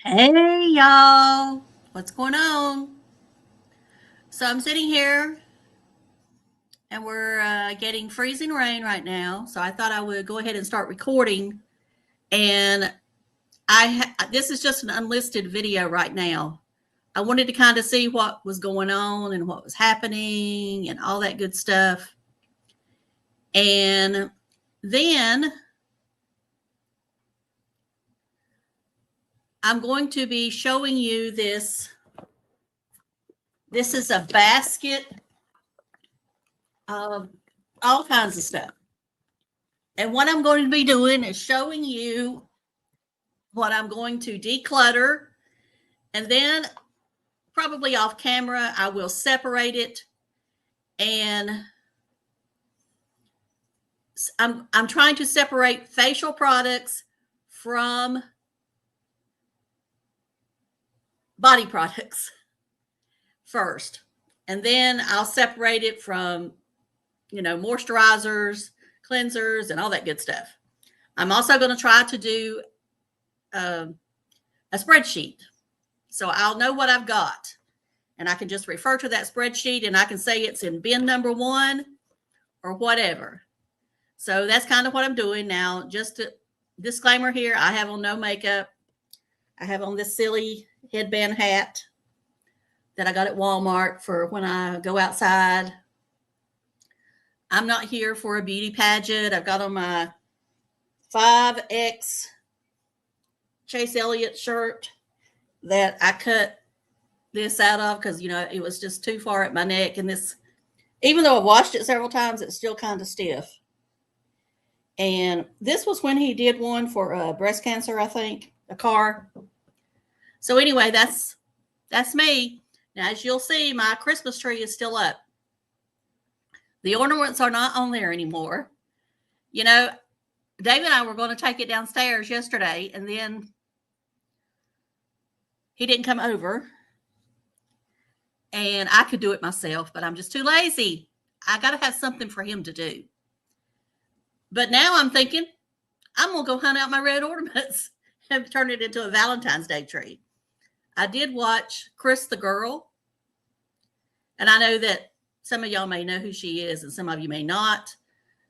Hey y'all, what's going on? So I'm sitting here and we're getting freezing rain right now. So I thought I would go ahead and start recording. And this is just an unlisted video right now. I wanted to kind of see what was going on and what was happening and all that good stuff. And then I'm going to be showing you this. This is a basket of all kinds of stuff. And what I'm going to be doing is showing you what I'm going to declutter. And then probably off camera, I will separate it. And I'm trying to separate facial products from body products first. And then I'll separate it from, moisturizers, cleansers, and all that good stuff. I'm also going to try to do a spreadsheet. So I'll know what I've got. And I can just refer to that spreadsheet and I can say it's in bin number 1 or whatever. So that's kind of what I'm doing now. Just a disclaimer here, I have on no makeup. I have on this silly headband hat that I got at Walmart for when I go outside. I'm not here for a beauty pageant. I've got on my 5X Chase Elliott shirt that I cut this out of because, it was just too far at my neck. And this, even though I washed it several times, it's still kind of stiff. And this was when he did one for breast cancer, I think, a car. So anyway, that's me. Now, as you'll see, my Christmas tree is still up. The ornaments are not on there anymore. David and I were going to take it downstairs yesterday, and then he didn't come over. And I could do it myself, but I'm just too lazy. I got to have something for him to do. But now I'm thinking, I'm going to go hunt out my red ornaments and turn it into a Valentine's Day tree. I did watch Chris the Girl. And I know that some of y'all may know who she is and some of you may not.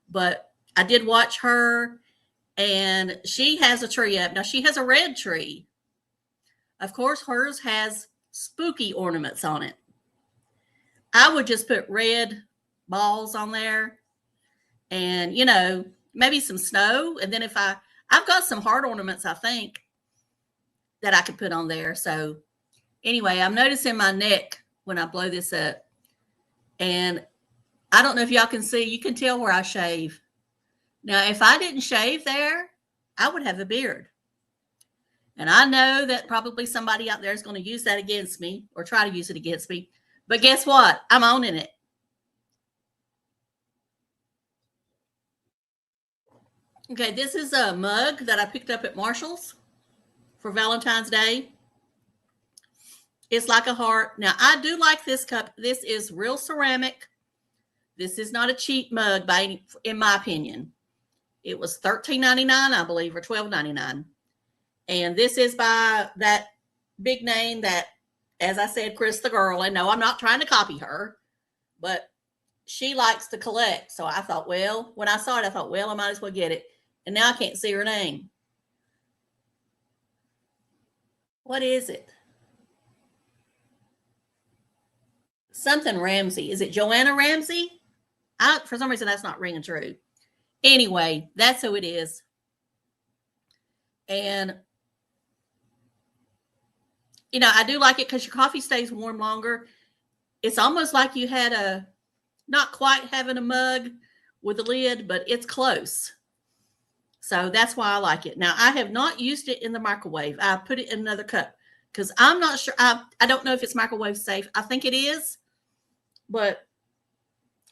But I did watch her, and she has a tree up. Now, she has a red tree. Of course, hers has spooky ornaments on it. I would just put red balls on there and, maybe some snow. And then I've got some heart ornaments, I think, that I could put on there. So anyway, I'm noticing my neck when I blow this up. And I don't know if y'all can see, you can tell where I shave. Now, if I didn't shave there, I would have a beard. And I know that probably somebody out there is going to use that against me or try to use it against me. But guess what? I'm owning it. Okay, this is a mug that I picked up at Marshall's for Valentine's Day. It's like a heart. Now, I do like this cup. This is real ceramic. This is not a cheap mug in my opinion. It was $13.99, I believe, or $12.99. And this is by that big name that, as I said, Chris the Girl. And no, I'm not trying to copy her, but she likes to collect. So I thought, well, when I saw it, I thought, well, I might as well get it. And now I can't see her name. What is it? Something Ramsey. Is it Joanna Ramsey? For some reason, that's not ringing true. Anyway, that's who it is. And, I do like it because your coffee stays warm longer. It's almost like you had not quite having a mug with a lid, but it's close. So that's why I like it. Now, I have not used it in the microwave. I put it in another cup because I'm not sure. I don't know if it's microwave safe. I think it is, but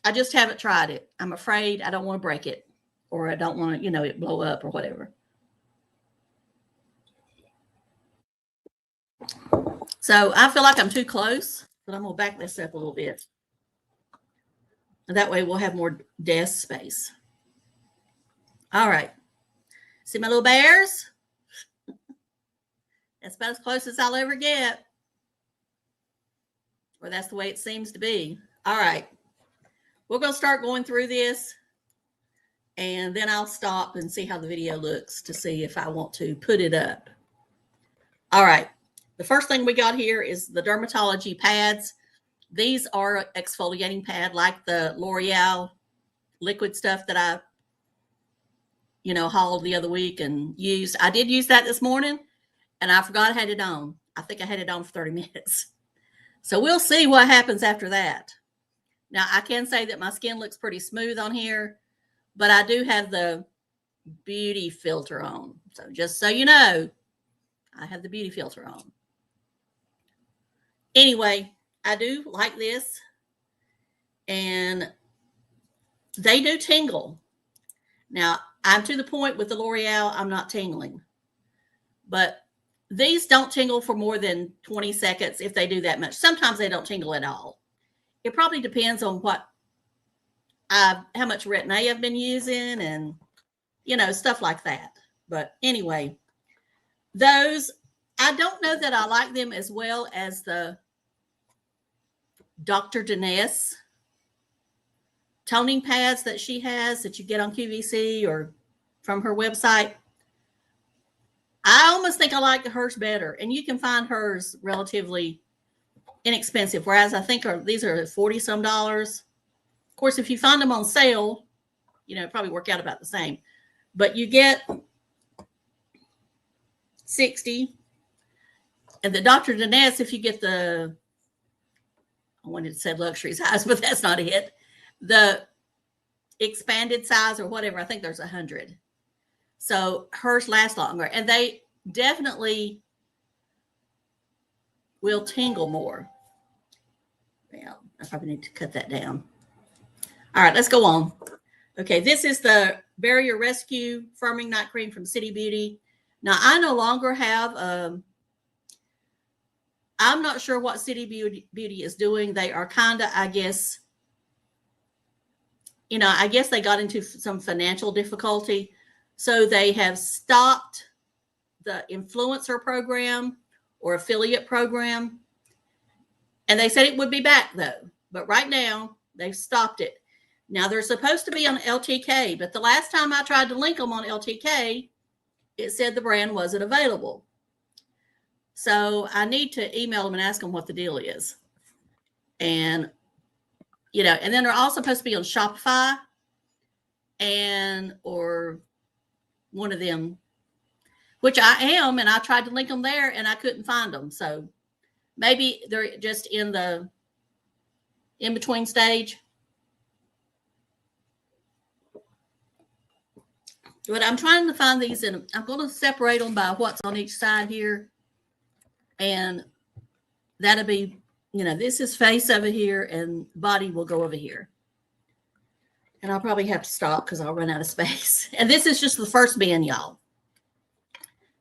I just haven't tried it. I'm afraid I don't want to break it, or I don't want to, it blow up or whatever. So I feel like I'm too close, but I'm going to back this up a little bit. And that way we'll have more desk space. All right. See my little bears? That's about as close as I'll ever get. Or that's the way it seems to be. All right. We're going to start going through this. And then I'll stop and see how the video looks to see if I want to put it up. All right. The first thing we got here is the dermatology pads. These are exfoliating pad like the L'Oreal liquid stuff that I, hauled the other week and used. I did use that this morning and I forgot I had it on. I think I had it on for 30 minutes. So we'll see what happens after that. Now I can say that my skin looks pretty smooth on here, but I do have the beauty filter on. So just so you know, I have the beauty filter on. Anyway, I do like this. And they do tingle. Now, I'm to the point with the L'Oreal, I'm not tingling. But these don't tingle for more than 20 seconds if they do that much. Sometimes they don't tingle at all. It probably depends on how much Retin-A I've been using and, stuff like that. But anyway, those, I don't know that I like them as well as the Dr. Denise toning pads that she has that you get on QVC or from her website. I almost think I like hers better. And you can find hers relatively inexpensive, whereas I think these are $40 some. Of course, if you find them on sale, it probably work out about the same. But you get 60. And the Dr. Denise, if you get I wanted to say luxury size, but that's not it. The expanded size or whatever, I think there's 100. So hers lasts longer. And they definitely will tingle more. Well, I probably need to cut that down. All right, let's go on. Okay, this is the Barrier Rescue Firming Night Cream from City Beauty. Now, I no longer have, I'm not sure what City Beauty is doing. They are kind of, I guess they got into some financial difficulty. So they have stopped the influencer program or affiliate program. And they said it would be back though. But right now they've stopped it. Now they're supposed to be on LTK, but the last time I tried to link them on LTK, it said the brand wasn't available. So I need to email them and ask them what the deal is. And and then they're all supposed to be on Shopify or one of them, which I am. And I tried to link them there and I couldn't find them. So maybe they're just in the in-between stage. But I'm trying to find these and I'm going to separate them by what's on each side here. And that'll be, this is face over here and body will go over here. And I'll probably have to stop because I'll run out of space. And this is just the first bin, y'all.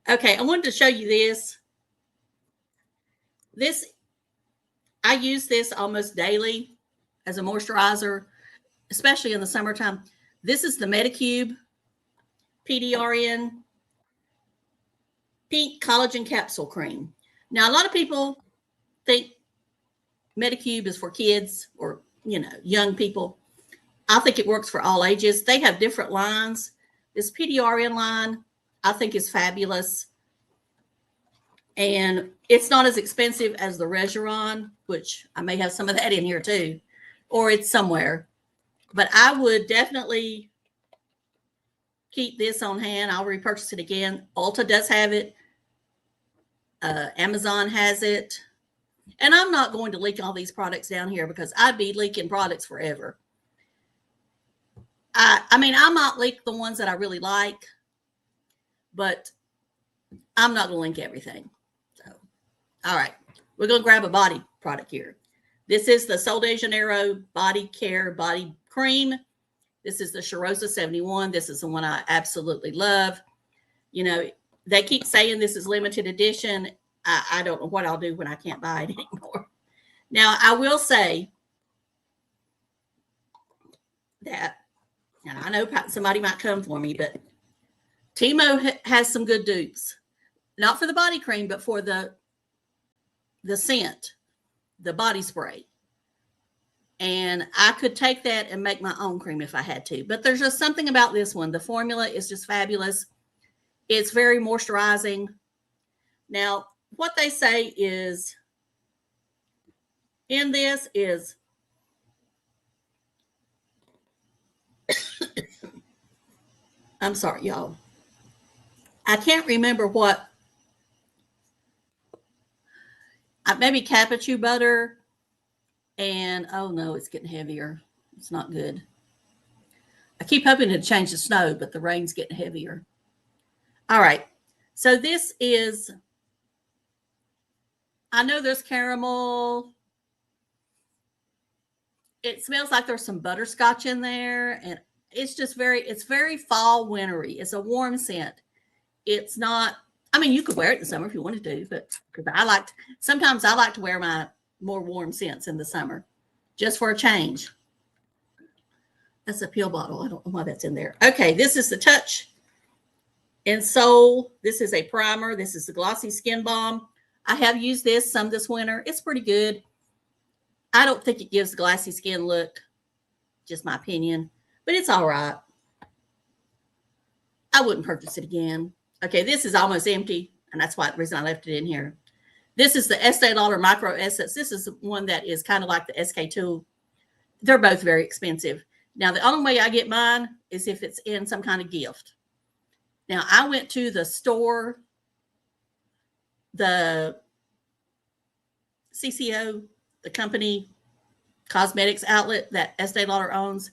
Okay, I wanted to show you this. I use this almost daily as a moisturizer, especially in the summertime. This is the Medicube PDRN Pink Collagen Capsule Cream. Now, a lot of people think Medicube is for kids or, young people. I think it works for all ages. They have different lines. This PDRN line, I think, is fabulous. And it's not as expensive as the Regeron, which I may have some of that in here too, or it's somewhere. But I would definitely keep this on hand. I'll repurchase it again. Ulta does have it. Amazon has it. And I'm not going to leak all these products down here because I'd be leaking products forever. I might leak the ones that I really like, but I'm not going to link everything. So, all right. We're going to grab a body product here. This is the Sol de Janeiro Body Care Body Cream. This is the Cheirosa 71. This is the one I absolutely love. They keep saying this is limited edition. I don't know what I'll do when I can't buy it anymore. Now, I will say that, and I know somebody might come for me, but Timo has some good dupes. not for the body cream, but for the scent, the body spray. And I could take that and make my own cream if I had to. But there's just something about this one. The formula is just fabulous. It's very moisturizing. Now, what they say is in this is I'm sorry, y'all. I can't remember what. Maybe capuchin butter. And oh no, it's getting heavier. It's not good. I keep hoping to change the snow, but the rain's getting heavier. All right. So this is, I know there's caramel. It smells like there's some butterscotch in there. And it's just it's very fall wintery. It's a warm scent. It's not, I mean, you could wear it in the summer if you wanted to, but sometimes I like to wear my more warm scents in the summer just for a change. That's a pill bottle. I don't know why that's in there. Okay, this is the Touch and Soul. This is a primer. This is the Glossy Skin Balm. I have used this some this winter. It's pretty good. I don't think it gives the glassy skin look, just my opinion, but it's all right. I wouldn't purchase it again. Okay, this is almost empty, and that's why the reason I left it in here. This is the Estee Lauder Micro Essence. This is one that is kind of like the SK2. They're both very expensive. Now, the only way I get mine is if it's in some kind of gift. Now, I went to the store, the CCO, the company cosmetics outlet that Estee Lauder owns,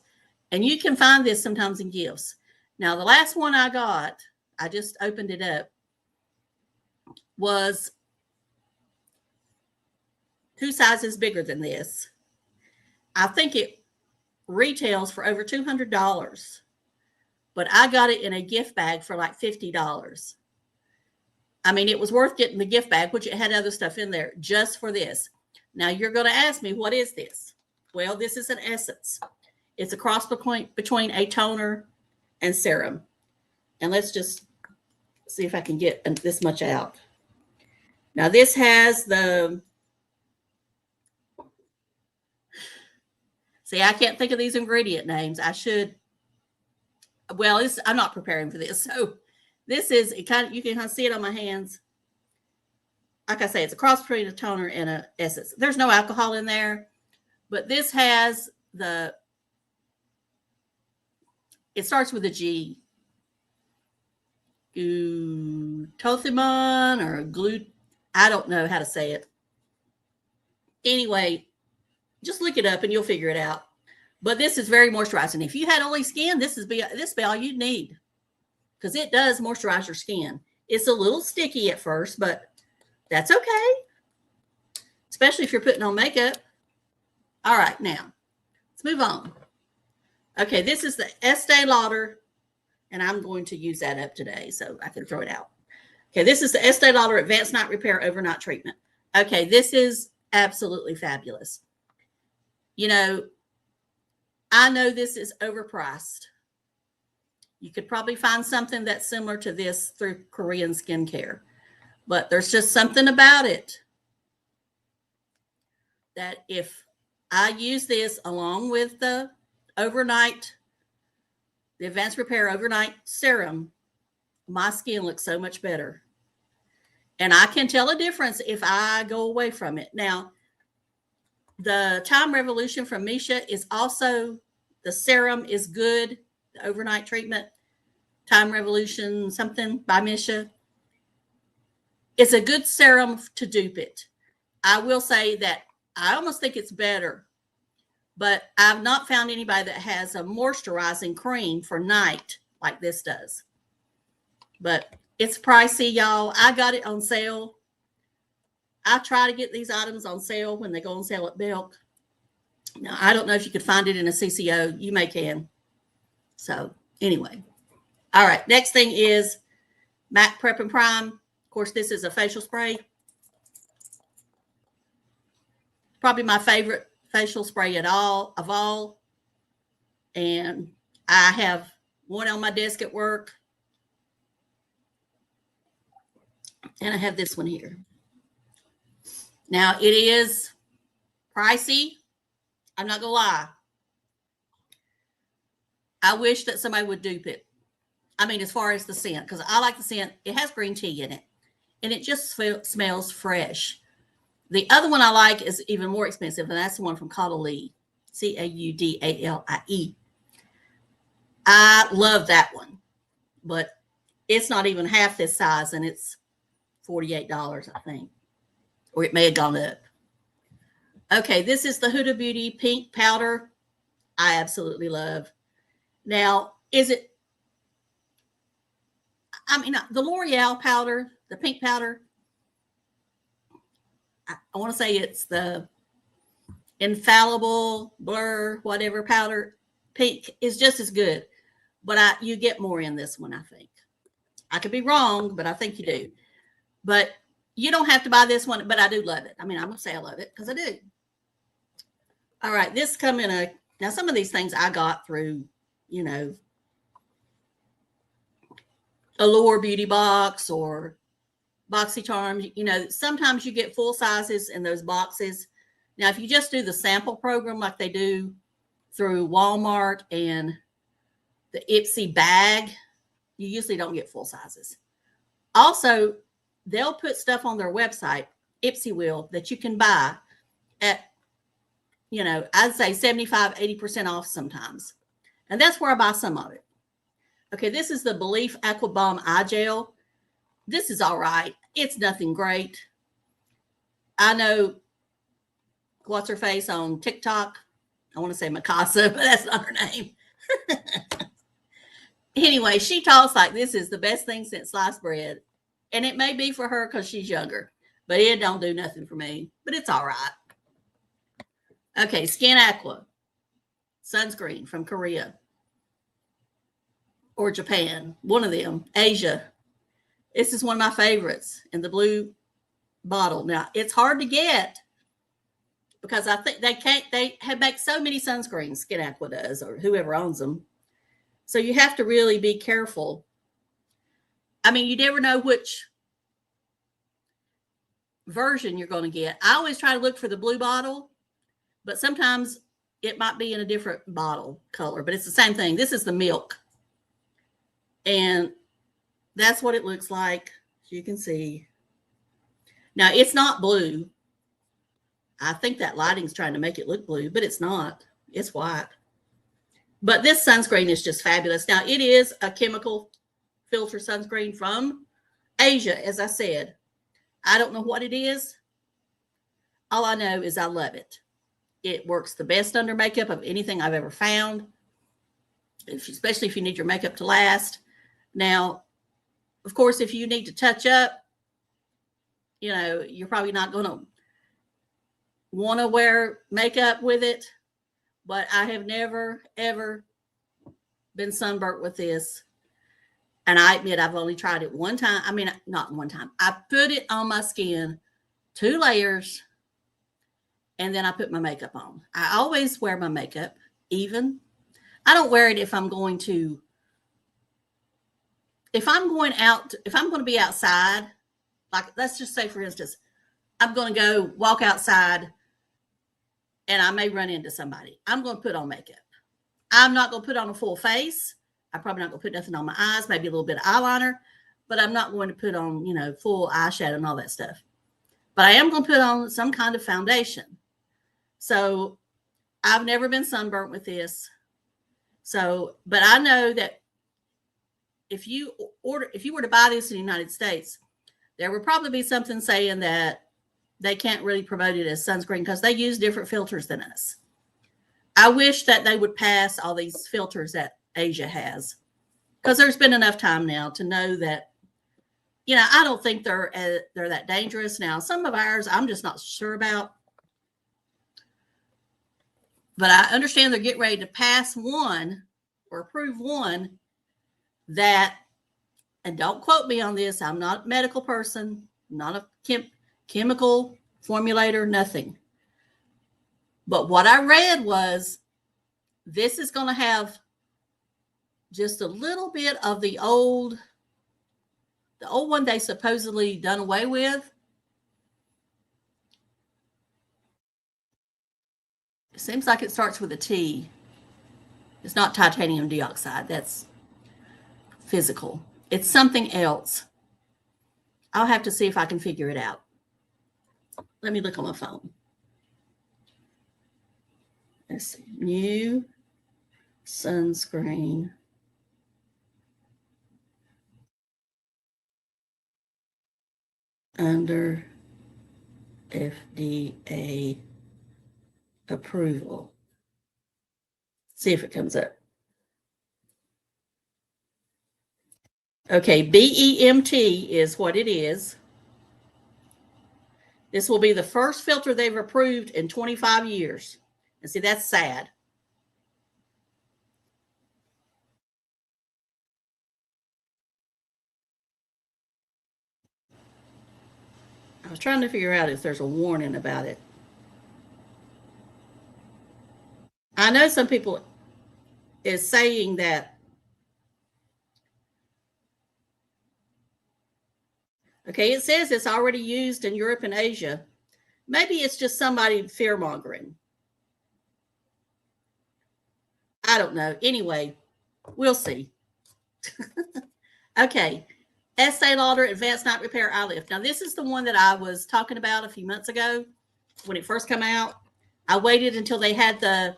and you can find this sometimes in gifts. Now, the last one I got, I just opened it up, was 2 sizes bigger than this. I think it retails for over $200, but I got it in a gift bag for like $50. I mean, it was worth getting the gift bag, which it had other stuff in there just for this. Now you're going to ask me, what is this? Well, this is an essence. It's a cross between a toner and serum. And let's just see if I can get this much out. Now this has the, see, I can't think of these ingredient names. I should, well, I'm not preparing for this. So this is, you can kind of see it on my hands. Like I say, it's a cross between a toner and an essence. There's no alcohol in there, but this has it starts with a G. Glutathione or I don't know how to say it. Anyway, just look it up and you'll figure it out. But this is very moisturizing. If you had oily skin, this be all you need, because it does moisturize your skin. It's a little sticky at first, but that's okay, especially if you're putting on makeup. All right, now let's move on. Okay, this is the Estee Lauder, and I'm going to use that up today so I can throw it out. Okay, this is the Estee Lauder Advanced Night Repair Overnight Treatment. Okay, this is absolutely fabulous. You know, I know this is overpriced. You could probably find something that's similar to this through Korean skincare, but there's just something about it that if I use this along with the Advanced Repair Overnight Serum, my skin looks so much better. And I can tell a difference if I go away from it. Now, the Time Revolution from Misha is also, the serum is good. The overnight treatment, Time Revolution something by Misha. It's a good serum to dupe it. I will say that I almost think it's better, but I've not found anybody that has a moisturizing cream for night like this does. But it's pricey, y'all. I got it on sale. I try to get these items on sale when they go on sale at Belk. Now, I don't know if you could find it in a CCO. You may can. So, anyway. All right. Next thing is MAC Prep and Prime. Of course, this is a facial spray. Probably my favorite facial spray of all. And I have one on my desk at work. And I have this one here. Now, it is pricey. I'm not going to lie. I wish that somebody would dupe it. I mean, as far as the scent, because I like the scent. It has green tea in it, and it just smells fresh. The other one I like is even more expensive, and that's the one from Caudalie, Caudalie. I love that one, but it's not even half this size, and it's $48, I think, or it may have gone up. Okay, this is the Huda Beauty pink powder. I absolutely love. Now, is it? I mean, the L'Oreal powder, the pink powder. I want to say it's the infallible blur, whatever powder. Pink is just as good, but you get more in this one, I think. I could be wrong, but I think you do. But you don't have to buy this one, but I do love it. I mean, I'm going to say I love it because I do. All right, this come in a, now some of these things I got through, you know, Allure Beauty Box or BoxyCharm. You know, sometimes you get full sizes in those boxes. Now, if you just do the sample program like they do through Walmart and the Ipsy bag, you usually don't get full sizes. Also, they'll put stuff on their website, Ipsy will, that you can buy at, you know, I'd say 75, 80% off sometimes. And that's where I buy some of it. Okay, this is the Belief Aqua Balm Eye Gel. This is all right. It's nothing great. I know, what's her face on TikTok? I want to say Mikasa, but that's not her name. Anyway, she talks like this is the best thing since sliced bread. And it may be for her because she's younger, but it don't do nothing for me. But it's all right. Okay, Skin Aqua sunscreen from Korea or Japan, one of them, Asia. This is one of my favorites in the blue bottle. Now, it's hard to get because I think they have make so many sunscreens, Skin Aqua does, or whoever owns them. So you have to really be careful. I mean, you never know which version you're going to get. I always try to look for the blue bottle, but sometimes it might be in a different bottle color, but it's the same thing. This is the milk. And that's what it looks like, as you can see. Now, it's not blue. I think that lighting's trying to make it look blue, but it's not. It's white. But this sunscreen is just fabulous. Now, it is a chemical filter sunscreen from Asia, as I said. I don't know what it is. All I know is I love it. It works the best under makeup of anything I've ever found, especially if you need your makeup to last. Now, of course, if you need to touch up, you know, you're probably not going to want to wear makeup with it. But I have never, ever been sunburnt with this. And I admit I've only tried it one time. I mean, not one time. I put it on my skin, 2 layers, and then I put my makeup on. I always wear my makeup, even. I don't wear it if I'm going to, if I'm going to be outside, like let's just say, for instance, I'm going to go walk outside and I may run into somebody. I'm going to put on makeup. I'm not going to put on a full face. I'm probably not going to put nothing on my eyes, maybe a little bit of eyeliner, but I'm not going to put on, you know, full eyeshadow and all that stuff. But I am going to put on some kind of foundation. So I've never been sunburnt with this. So, but I know that if you were to buy this in the United States, there would probably be something saying that they can't really promote it as sunscreen because they use different filters than us. I wish that they would pass all these filters that Asia has, because there's been enough time now to know that, you know, I don't think they're that dangerous. Now, some of ours I'm just not sure about, but I understand they're getting ready to pass one or approve one that, and don't quote me on this, I'm not a medical person, not a chemical formulator, nothing. But what I read was this is going to have just a little bit of the old The old one they supposedly done away with. It seems like it starts with a T. It's not titanium dioxide. That's physical. It's something else. I'll have to see if I can figure it out. Let me look on my phone. Let's see. New sunscreen. Under FDA approval. See if it comes up. Okay, BEMT is what it is. This will be the first filter they've approved in 25 years. And see, that's sad. I was trying to figure out if there's a warning about it. I know some people is saying that. Okay, it says it's already used in Europe and Asia. Maybe it's just somebody fear-mongering. I don't know. Anyway, we'll see. Okay, Estee Lauder Advanced Night Repair Eye Lift. Now, this is the one that I was talking about a few months ago when it first came out. I waited until they had the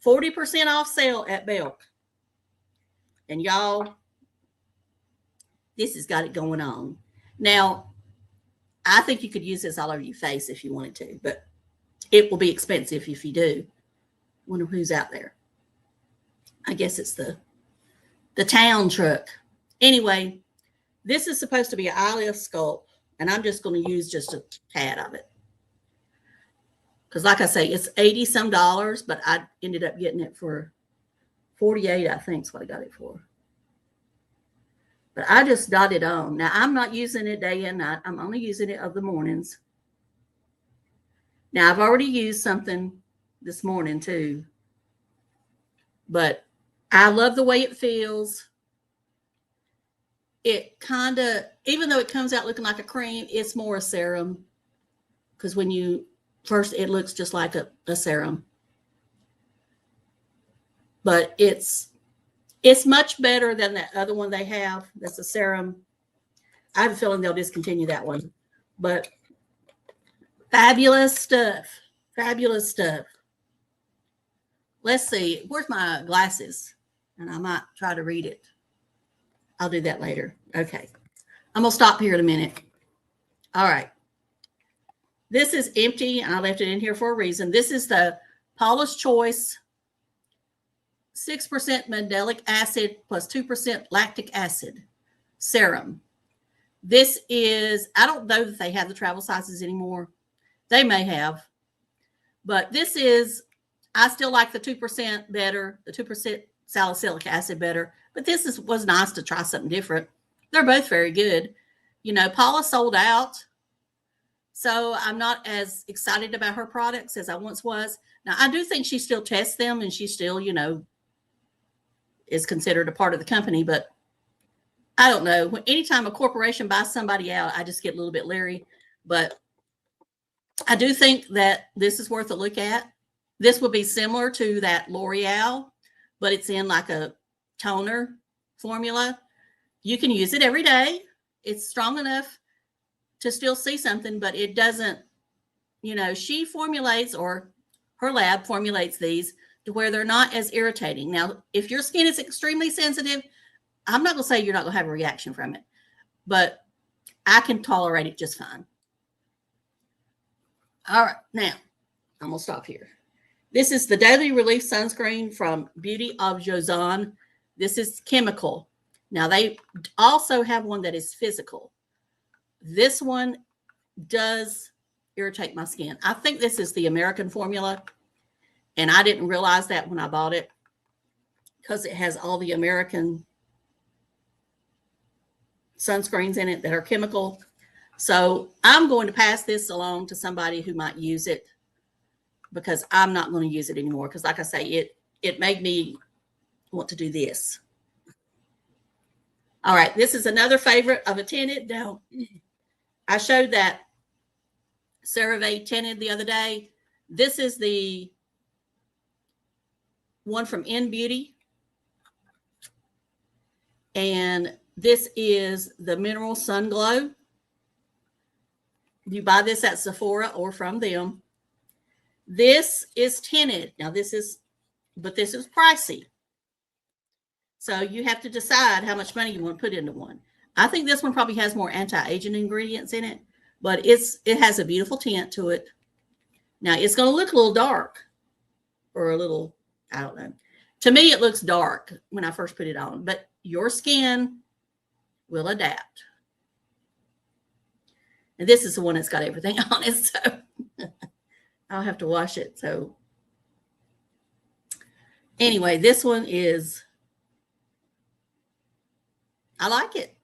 40% off sale at Belk. And y'all, this has got it going on. Now, I think you could use this all over your face if you wanted to, but it will be expensive if you do. Wonder who's out there. I guess it's the town truck. Anyway, this is supposed to be an eye lift sculpt, and I'm just going to use just a tad of it. Because like I say, it's $80-some, but I ended up getting it for $48, I think is what I got it for. But I just dot it on. Now, I'm not using it day and night. I'm only using it of the mornings. Now, I've already used something this morning, too. But I love the way it feels. It kind of, even though it comes out looking like a cream, it's more a serum. Because when you first, it looks just like a serum. But it's much better than that other one they have. That's a serum. I have a feeling they'll discontinue that one. But fabulous stuff. Fabulous stuff. Let's see. Where's my glasses? And I might try to read it. I'll do that later. Okay. I'm going to stop here in a minute. All right. This is empty, and I left it in here for a reason. This is the Paula's Choice 6% mandelic acid plus 2% lactic acid serum. This is, I don't know that they have the travel sizes anymore. They may have. But this is, I still like the 2% better, the 2% salicylic acid better. But this was nice to try something different. They're both very good. You know, Paula sold out. So I'm not as excited about her products as I once was. Now, I do think she still tests them and she still, you know, is considered a part of the company. But I don't know. Anytime a corporation buys somebody out, I just get a little bit leery. But I do think that this is worth a look at. This would be similar to that L'Oreal, but it's in like a toner formula. You can use it every day. It's strong enough to still see something, but it doesn't, you know, she formulates, or her lab formulates these to where they're not as irritating. Now, if your skin is extremely sensitive, I'm not going to say you're not going to have a reaction from it, but I can tolerate it just fine. All right, now I'm going to stop here. This is the Daily Relief Sunscreen from Beauty of Jozan. This is chemical. Now, they also have one that is physical. This one does irritate my skin. I think this is the American formula, and I didn't realize that when I bought it because it has all the American sunscreens in it that are chemical. So I'm going to pass this along to somebody who might use it because I'm not going to use it anymore. Because like I say, it made me want to do this. All right, this is another favorite of a tinted. Now, I showed that CeraVe tinted the other day. This is the one from In Beauty. And this is the Mineral Sun Glow. You buy this at Sephora or from them. This is tinted. Now this is pricey. So you have to decide how much money you want to put into one. I think this one probably has more anti-aging ingredients in it, but it has a beautiful tint to it. Now it's going to look a little dark or a little, I don't know. To me, it looks dark when I first put it on, but your skin will adapt. And this is the one that's got everything on it, so I'll have to wash it. So anyway, this one is, I like it.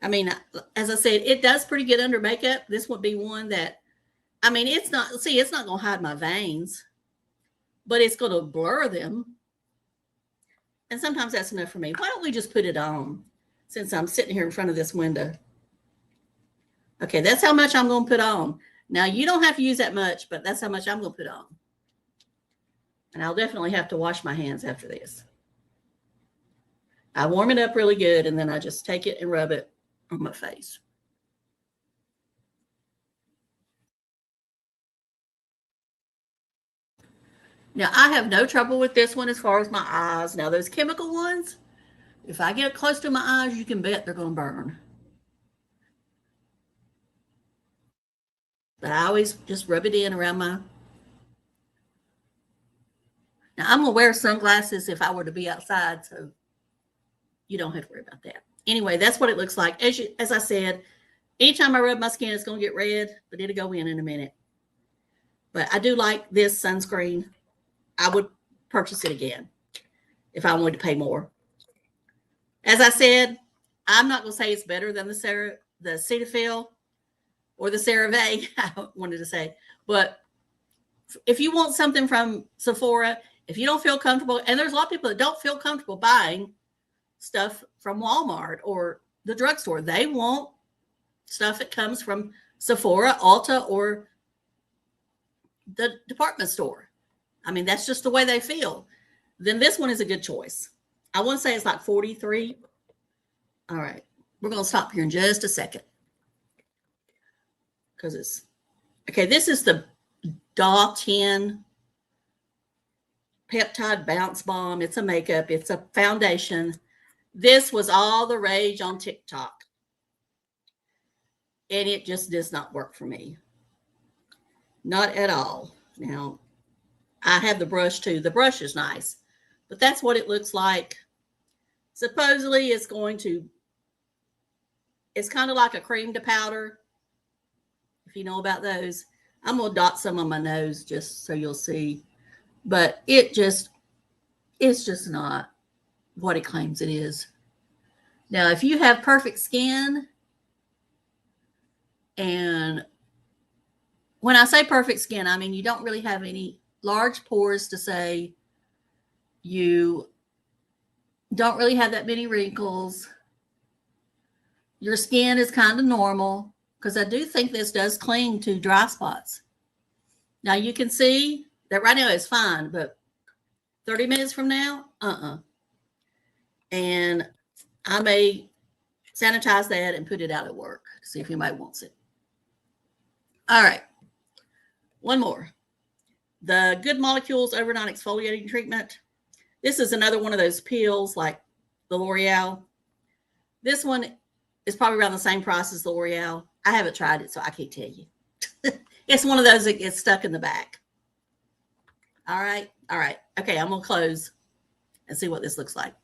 I mean, as I said, it does pretty good under makeup. This would be one that, I mean, it's not going to hide my veins, but it's going to blur them. And sometimes that's enough for me. Why don't we just put it on since I'm sitting here in front of this window? Okay, that's how much I'm going to put on. Now, you don't have to use that much, but that's how much I'm going to put on. And I'll definitely have to wash my hands after this. I warm it up really good, and then I just take it and rub it on my face. Now, I have no trouble with this one as far as my eyes. Now, those chemical ones, if I get close to my eyes, you can bet they're going to burn. But I always just rub it in around my... Now, I'm going to wear sunglasses if I were to be outside, so you don't have to worry about that. Anyway, that's what it looks like. As I said, anytime I rub my skin, it's going to get red, but it'll go in a minute. But I do like this sunscreen. I would purchase it again if I wanted to pay more. As I said, I'm not going to say it's better than the Cetaphil or the CeraVe, I wanted to say. But if you want something from Sephora, if you don't feel comfortable, and there's a lot of people that don't feel comfortable buying stuff from Walmart or the drugstore. They want stuff that comes from Sephora, Ulta, or the department store. I mean, that's just the way they feel. Then this one is a good choice. I want to say it's like 43. All right. We're going to stop here in just a second. Because it's... Okay, this is the Daw 10 Peptide Bounce Bomb. It's a makeup. It's a foundation. This was all the rage on TikTok. And it just does not work for me. Not at all. Now, I have the brush too. The brush is nice, but that's what it looks like. Supposedly it's kind of like a cream to powder, if you know about those. I'm going to dot some on my nose just so you'll see, but it's just not what it claims it is. Now, if you have perfect skin, and when I say perfect skin, I mean you don't really have any large pores to say, you don't really have that many wrinkles, your skin is kind of normal, because I do think this does cling to dry spots. Now you can see that right now it's fine, but 30 minutes from now, and I may sanitize that and put it out at work to see if anybody wants it. All right, one more. The Good Molecules Overnight Exfoliating Treatment. This is another one of those peels like the L'Oreal. This one is probably around the same price as the L'Oreal. I haven't tried it, so I can't tell you. It's one of those that gets stuck in the back. All right. Okay, I'm going to close and see what this looks like.